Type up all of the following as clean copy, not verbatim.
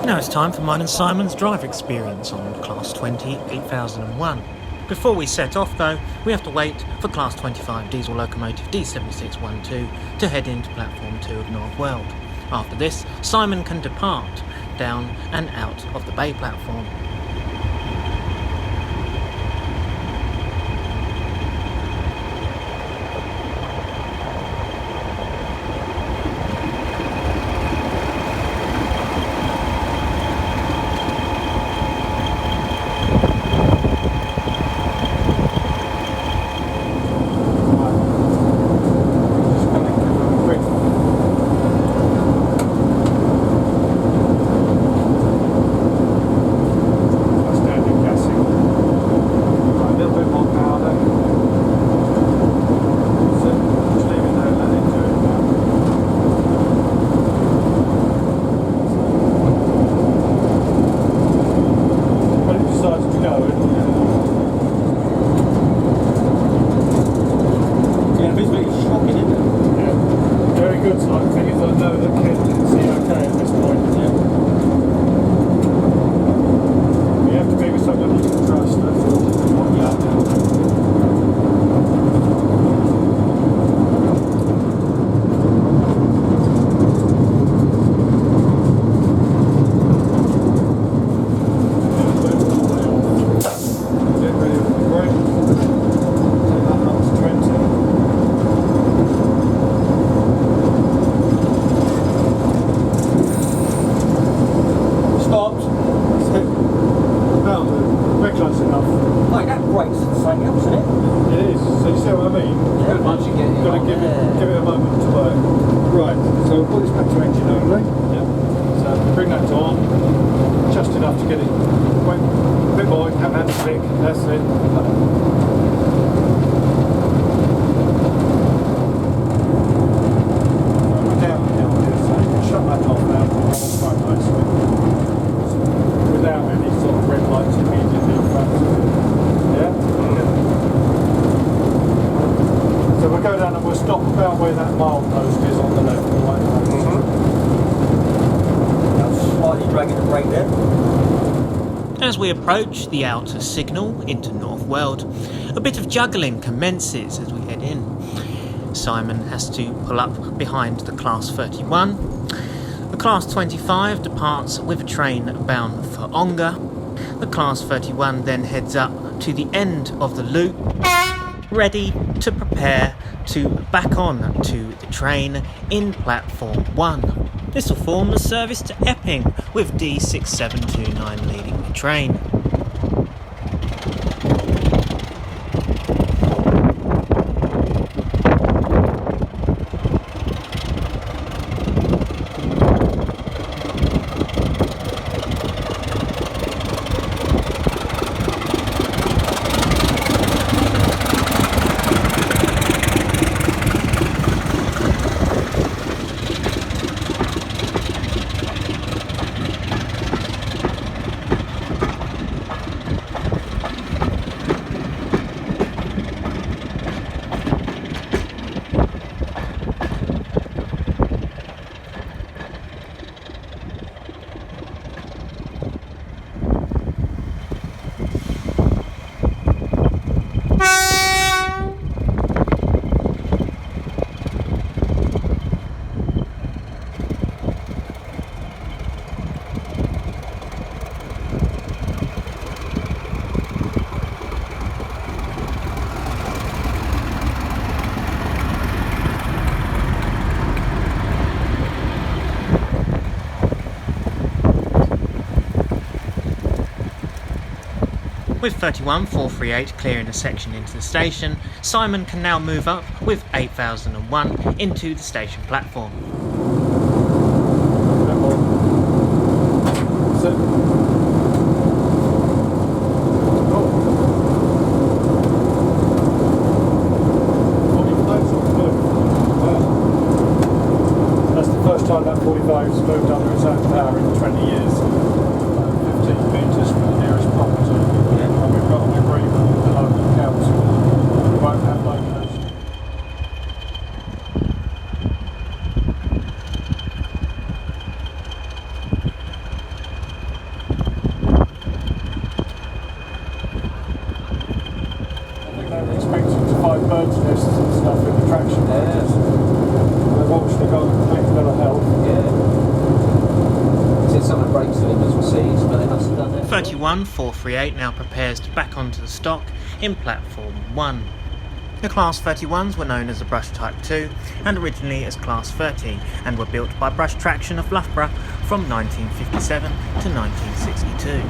Now it's time for mine and Simon's drive experience on Class 20 8001. Before we set off though, we have to wait for Class 25 diesel locomotive D7612 to head into platform 2 of North Weald. After this, Simon can depart down and out of the bay platform. As we approach the outer signal into North Weald, a bit of juggling commences as we head in. Simon has to pull up behind the Class 31. The Class 25 departs with a train bound for Ongar. The Class 31 then heads up to the end of the loop, ready to prepare to back on to the train in platform 1. This will form the service to Epping, with D6729 leading the train. With 31438 clearing a section into the station, Simon can now move up with 8001 into the station platform. That's the first time that 45's moved under its own power in 20 years. 15 metres from the nearest property. Yeah. And we've got an agreement with the local council. We won't have locos. They're expecting to find birds' nests and stuff in the traction motors. They've obviously got a bit of help. Yeah. Since some of the brake cylinders were seized, but they must have done that. 31438 now prepares to back onto the stock in Platform 1. The Class 31s were known as the Brush Type 2 and originally as Class 30 and were built by Brush Traction of Loughborough from 1957 to 1962.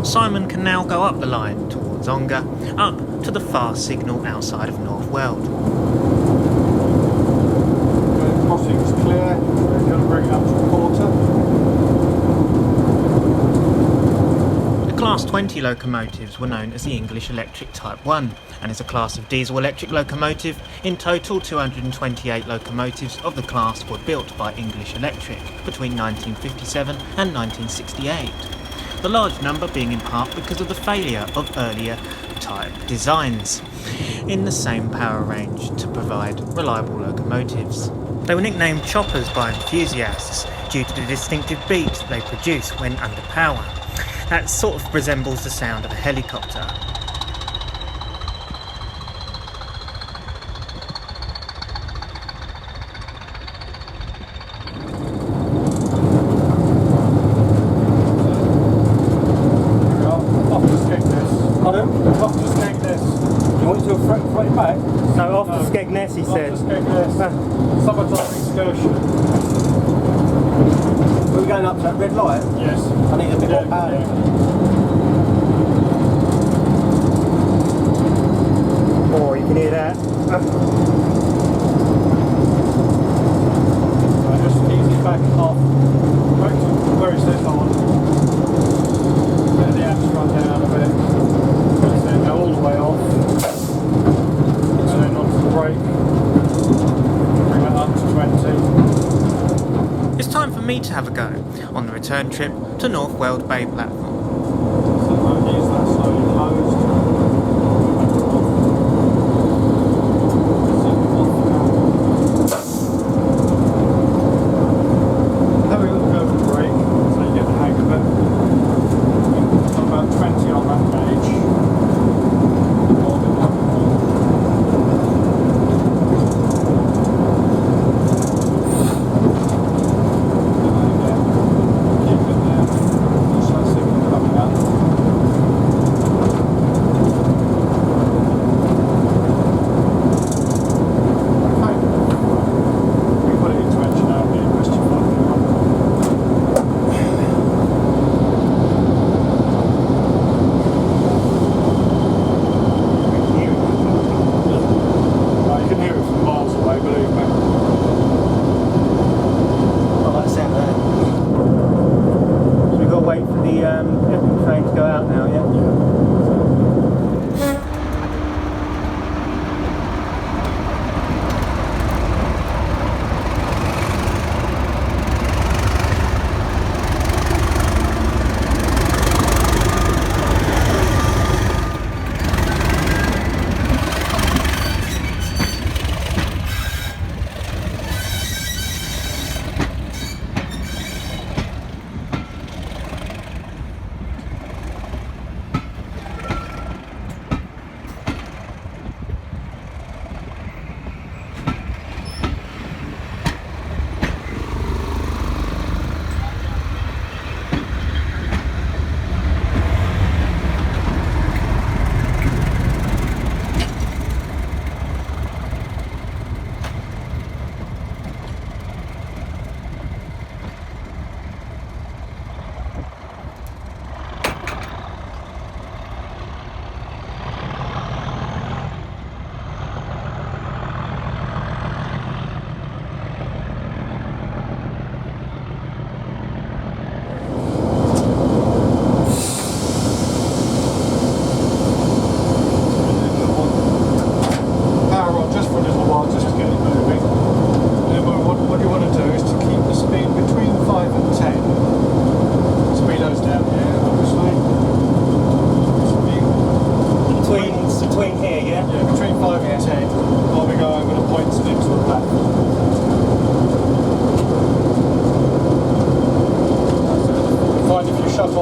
Simon can now go up the line towards Ongar, up to the fast signal outside of North Weald. Crossing's clear, we're going to bring it up to the quarter. The Class 20 locomotives were known as the English Electric Type 1 and is a class of diesel electric locomotive. In total, 228 locomotives of the class were built by English Electric between 1957 and 1968. The large number being in part because of the failure of earlier type designs in the same power range to provide reliable locomotives. They were nicknamed choppers by enthusiasts due to the distinctive beat they produce when under power. That sort of resembles the sound of a helicopter. No, off the Skegness, he said. Summertime excursion. Are we going up to that red light? Yes. I need a bit more power. Oh, you can hear that. Right, just easy back off. Back to where it says on. Let the amps run down a bit. Press it, go all the way off. And then onto the brake. Bring it up to 20. It's time for me to have a go on the return trip to North Weald Bay platform. So I'll use that slowly closed. Have a little go of the brake so you get the hang of it. Got about 20 on that gauge. Hold it like keep it there. Just that signal.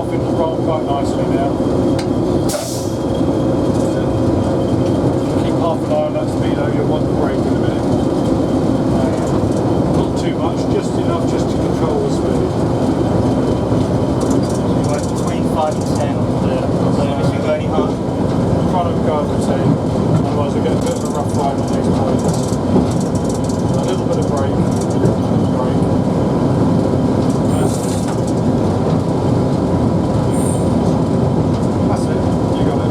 off into the roll quite nicely now. Keep half an eye on that speed though, you'll want the brake in a minute. Not too much, just enough just to control the speed. Like between 5 and 10 on the service, you go any hard? Try not to go over 10, otherwise I get a bit of a rough ride on these points. A little bit of brake. That's it, you got it.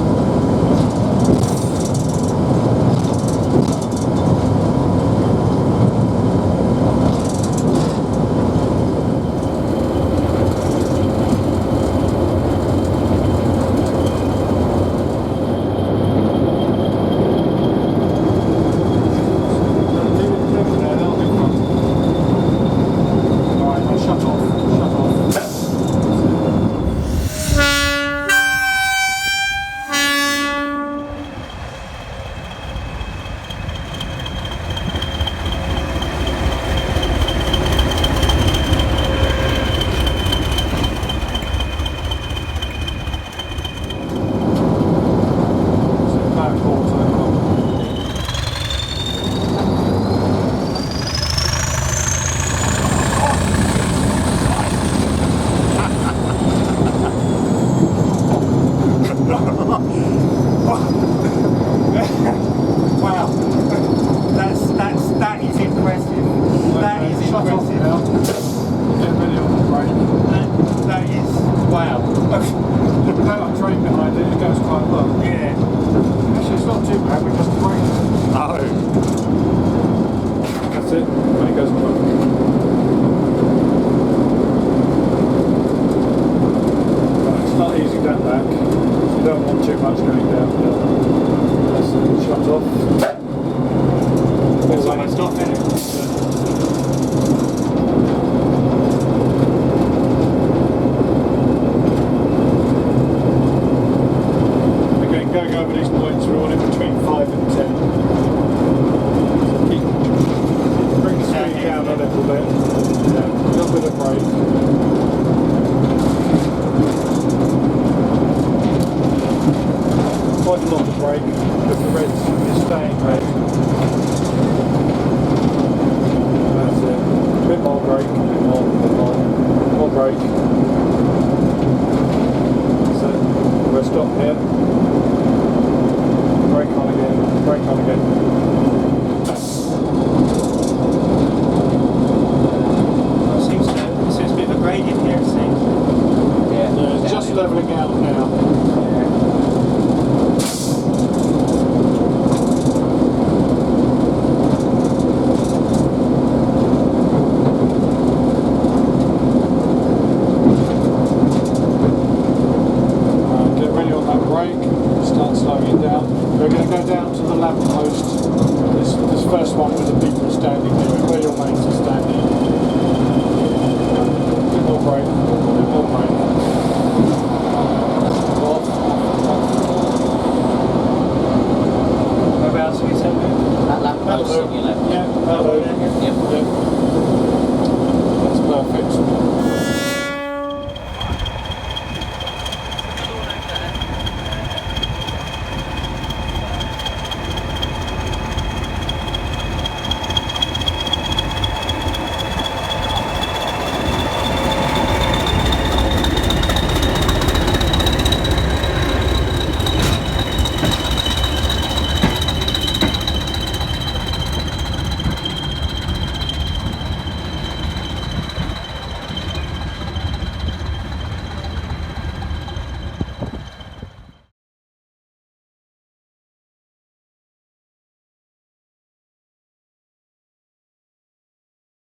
Right.